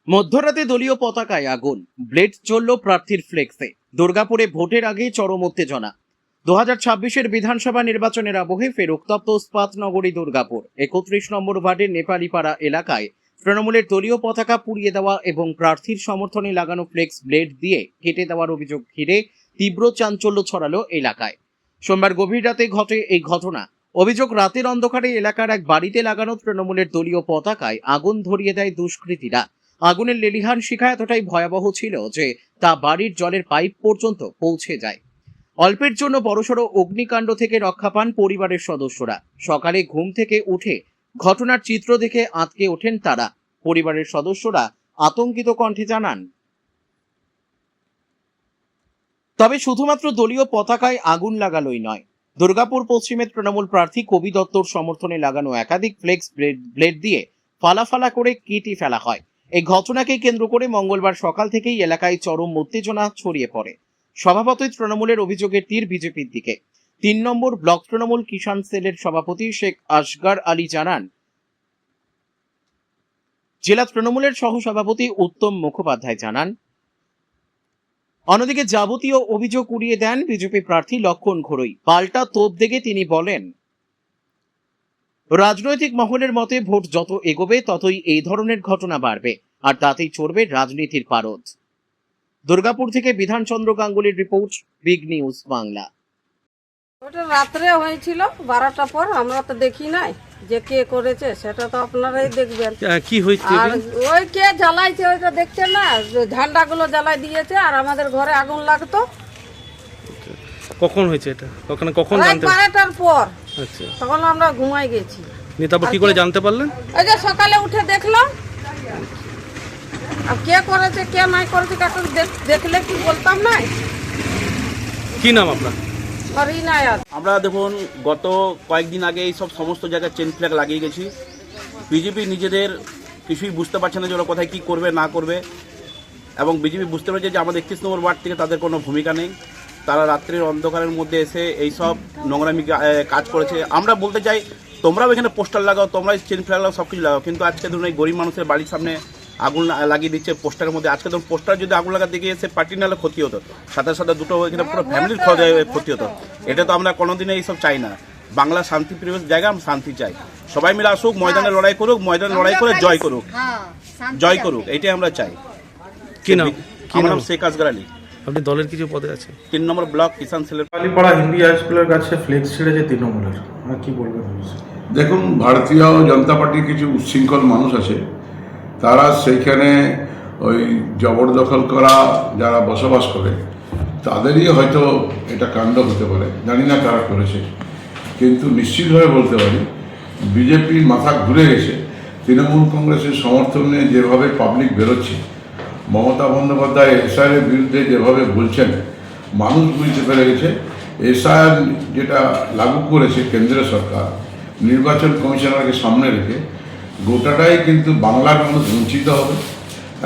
মধ্যরাতে দলীয় পতাকায় আগুন, ব্লেড চলল প্রার্থীর ফ্লেক্সে। দুর্গাপুরে ভোটের আগে চরম উত্তেজনা। 2026-এর বিধানসভা নির্বাচনের আবহে ফের উত্তপ্ত ইস্পাত নগরী দুর্গাপুর। 31 নম্বর ওয়ার্ডের নেপালিপাড়া এলাকায় তৃণমূলের দলীয় পতাকা পুড়িয়ে দেওয়া এবং প্রার্থীর সমর্থনে লাগানো ফ্লেক্স ব্লেড দিয়ে কেটে দেওয়ার অভিযোগ ঘিরে তীব্র চাঞ্চল্য ছড়ালো এলাকায়। সোমবার গভীর রাতে ঘটে এই ঘটনা। অভিযোগ, রাতের অন্ধকারে এলাকার এক বাড়িতে লাগানো তৃণমূলের দলীয় পতাকায় আগুন ধরিয়ে দেয় দুষ্কৃতীরা। আগুনের লেলিহান শিখা এতটাই ভয়াবহ ছিল যে তা বাড়ির জলের পাইপ পর্যন্ত পৌঁছে যায়। অল্পের জন্য বড়সড় অগ্নিকাণ্ড থেকে রক্ষা পান পরিবারের সদস্যরা। সকালে ঘুম থেকে উঠে ঘটনার চিত্র দেখে আঁতকে ওঠেন তারা। পরিবারের সদস্যরা আতঙ্কিত কণ্ঠে জানান, তবে শুধুমাত্র দলীয় পতাকায় আগুন লাগানোই নয়, দুর্গাপুর পশ্চিমের তৃণমূল প্রার্থী কবি দত্তর সমর্থনে লাগানো একাধিক ফ্লেক্স ব্লেড দিয়ে ফালা করে কেটে ফেলা হয়। এই ঘটনাকে কেন্দ্র করে মঙ্গলবার সকাল থেকেই এলাকায় চরম উত্তেজনা ছড়িয়ে পড়ে। স্বভাবতই তৃণমূলের অভিযোগের তীর বিজেপির দিকে। 3 নম্বর ব্লক তৃণমূল কিষাণ সেলের সভাপতি শেখ আসগার আলী জানান, জেলা তৃণমূলের সহসভাপতি উত্তম মুখোপাধ্যায় জানান, অন্যদিকে যাবতীয় অভিযোগ উড়িয়ে দেন বিজেপি প্রার্থী লক্ষণ ঘোড়ই। পাল্টা তোপ দেখে তিনি বলেন, রাজনৈতিক মহলের মতে ভোট যত এগোবে ততই এই ধরনের ঘটনা বাড়বে, আর তাতেই চড়বে রাজনীতির পারদ। দুর্গাপুর থেকে বিধানচন্দ্র গাঙ্গুলির রিপোর্ট, বিগ নিউজ বাংলা। ওটা রাত্রে হয়েছিল 12টার পর, আমরা তো দেখি নাই যে কে করেছে, সেটা তো আপনারাই দেখবেন। কি হয়েছে? আর ওই কে জ্বালাইছে ওইটা দেখছেন না, ঝান্ডাগুলো জ্বালাই দিয়েছে আর আমাদের ঘরে আগুন লাগতো। কখন হয়েছে এটা? কখন জানতে? 12টার পর। আচ্ছা, তখন আমরা ঘুমাই গেছি। তারপর কি করে জানতে পারলেন? ওই যে সকালে উঠে দেখলাম। আর কে করেছে কে নাই করেছে কাকে দেখলে কি বলতাম না। কি নাম আপনার? আমরা দেখুন গত কয়েকদিন আগে এই সব সমস্ত জায়গায় চেন ফ্ল্যাগ লাগিয়ে গেছি। বিজেপি নিজেদের কিছুই বুঝতে পারছে না যে ওরা কোথায় কী করবে না করবে, এবং বিজেপি বুঝতে পারছে যে আমাদের 31 নম্বর ওয়ার্ড থেকে তাদের কোনো ভূমিকা নেই। তারা রাত্রির অন্ধকারের মধ্যে এসে এই সব নোংরামি কাজ করেছে। আমরা বলতে চাই, তোমরাও এখানে পোস্টার লাগাও, তোমরাই চেন ফ্ল্যাগ লাগাও, সব কিছু লাগাও, কিন্তু আজকে ধরুন এই গরিব মানুষের বাড়ির সামনে আগুন লাগিয়ে দিচ্ছে পোস্টারের মধ্যে। আজকে ধরুন পোস্টার যদি আগুন লাগাতে গিয়ে সে পার্টি নাহলে ক্ষতি হতো, সাথে সাথে দুটো এখানে পুরো ফ্যামিলির ক্ষতি হতো। এটা তো আমরা কোনোদিনই এইসব চাই না। বাংলা শান্তি প্রিয় জায়গা, আমরা শান্তি চাই। সবাই মিলে আসুক, ময়দানে লড়াই করুক, ময়দানে লড়াই করে জয় করুক, এটাই আমরা চাই। কি নাম? আমার নাম শেখ আসগার আলী। আপনি দলের কিছু পদে আছে? 3 নম্বর ব্লক কিষাণ সেলের। নেপালিপাড়া হিন্দি হাই স্কুলের কাছে ফ্লেক্স ছেড়েছে তৃণমূলের, কি বলবেন? দেখুন, ভারতীয় জনতা পার্টির কিছু উচ্ছৃঙ্খল মানুষ আছে, তারা সেইখানে ওই জবরদখল করা যারা বসবাস করে তাদেরই হয়তো এটা কাণ্ড হতে পারে, জানি না কারা করেছে। কিন্তু নিশ্চিতভাবে বলতে পারি বিজেপির মাথা ঘুরে গেছে। তৃণমূল কংগ্রেসের সমর্থনে যেভাবে পাবলিক বেরোচ্ছে, মমতা বন্দ্যোপাধ্যায় এসআইয়ের বিরুদ্ধে যেভাবে বলছেন, মানুষ বুঝতে পেরে গেছে এসআইআর যেটা লাগু করেছে কেন্দ্রীয় সরকার নির্বাচন কমিশনারকে সামনে রেখে, গোটাটাই কিন্তু বাংলার মানুষ বঞ্চিত হবে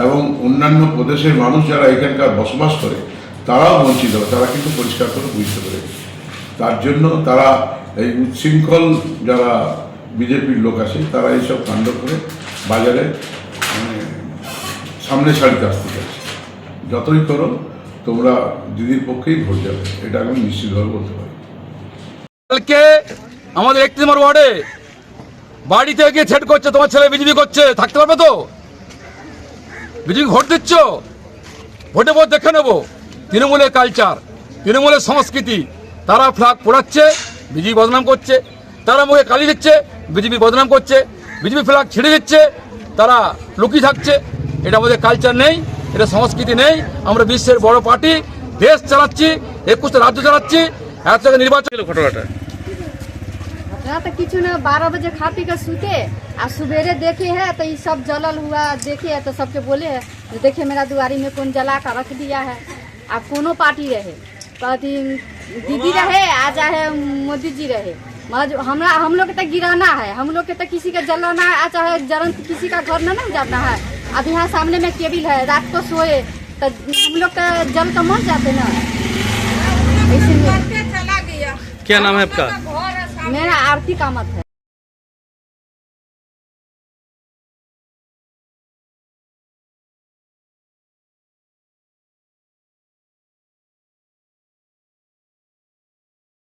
এবং অন্যান্য প্রদেশের মানুষ যারা এখানকার বসবাস করে তারাও বঞ্চিত হবে। তারা কিন্তু পরিষ্কার করে বুঝতে পেরে গেছে। তার জন্য তারা এই উচ্ছৃঙ্খল যারা বিজেপির লোক আছে তারা এইসব কাণ্ড করে বাজারে সামনে সারিতে আসতে চাইছে। যতই করো তোমরা দিদির পক্ষেই ভোট যাবে, এটা আমি নিশ্চিতভাবে বলতে পারি। কালকে আমাদের 31 নম্বর ওয়ার্ডে বাড়িতে গিয়ে ছেট করছে, তোমার ছেলে বিজেপি করছে, থাকতে পারবে তো? বিজেপি ভোট দিচ্ছ, ভোটে ভোট দেখে নেবো। তৃণমূলের কালচার, তৃণমূলের সংস্কৃতি, তারা ফ্ল্যাগ পোড়াচ্ছে, বিজেপি বদনাম করছে। তারা মুখে কালি দিচ্ছে, বিজেপি বদনাম করছে। বিজেপি ফ্ল্যাগ ছেড়ে দিচ্ছে, তারা লুকিয়ে থাকছে। এটা আমাদের কালচার নেই, এটা সংস্কৃতি নেই। আমরা বিশ্বের বড় পার্টি, দেশ চালাচ্ছি, 21টা রাজ্য চালাচ্ছি। এত জায়গায় নির্বাচন ঘটনাটা तो कुछ न 12 बजे खा पी कर सूते और सवेरे देखे है तो ये सब जलल हुआ देखे है तो सबके बोले है देखे मेरा दुआरी में कौन जला कर रख दिया है। अब कोनो पार्टी रहे, कहती दीदी रहे, आजा है मोदी जी रहे, मगर हम लोग के तो गिराना है, हम लोग के तो किसी का जलाना है, चाहे जलन किसी का घर न जाना है। अब यहाँ सामने में केबिल है, रात को सोए तो हम लोग का जल का मर जाते ना। क्या नाम है आपका? मेरा आरती कामत है।